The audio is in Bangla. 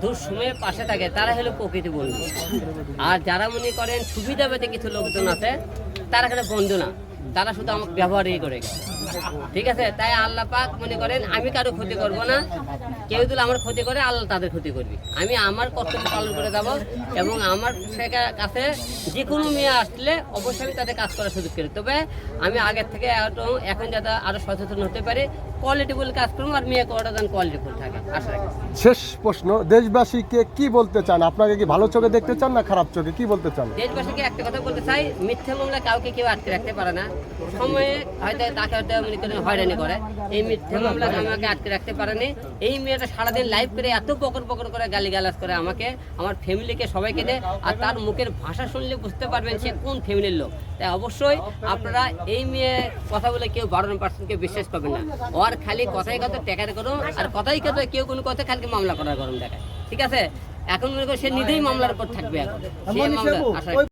দুঃসময়ে পাশে থাকে তারা হলো প্রকৃতি বন্ধু। আর যারা মনে করেন সুবিধাবাদী কিছু লোকজন আছে তারা এখানে বন্ধু না, তারা শুধু আমাকে ব্যবহারই করে গেছে। ঠিক আছে, তাই আল্লাহ পাক মনে করেন আমি কারো ক্ষতি করব না, কেউ যদি আমার ক্ষতি করে আল্লাহ তাদের ক্ষতি করবে। আমি আমার কর্তব্য পালন করে যাব এবং আমার কাছে যে কোনো মেয়ে আসলে অবশ্যই আমি তাদের কাজ করার সুযোগ করি। তবে আমি আগের থেকে এখন যাতে আরও সচেতন হতে পারি, কোয়ালিটিফুল কাজ করবো আর মেয়ে করাটা যেন কোয়ালিটিফুল থাকে আশা রাখি। শেষ প্রশ্ন, দেশবাসীকে কি বলতে চান? আপনাকে কি ভালো চোখে দেখতে চান না খারাপ চোখে, কি বলতে চান? দেশবাসীকে একটা কথা বলতে চাই, মিথ্যা মামলা কাউকে কেউ আটকে রাখতে পারে না। সময়ে হয়তো তাকে হয়তো মনে করেন হয়রানি করে, এই মিথ্যা মামলা আমাকে আটকে রাখতে পারেনি। এই মেয়েটা সারাদিন লাইভ করে এত বকর বকর করে গালিগালাজ করে আমাকে, আমার ফ্যামিলিকে সবাইকে দেয়, আর তার মুখের ভাষা শুনলে বুঝতে পারবেন সে কোন ফ্যামিলির লোক। তাই অবশ্যই আপনারা এই মেয়ে কথা বলে কেউ 12% বিশ্বাস করবেন না। ওর খালি কথাই কথা টেকার করো, আর কথাই কথা কেউ কোনো কথা খালি মামলা করার গরম দেখায়। ঠিক আছে, এখন মনে করো সে নিজেই মামলার উপর থাকবে, এখন সেই মামলা আশা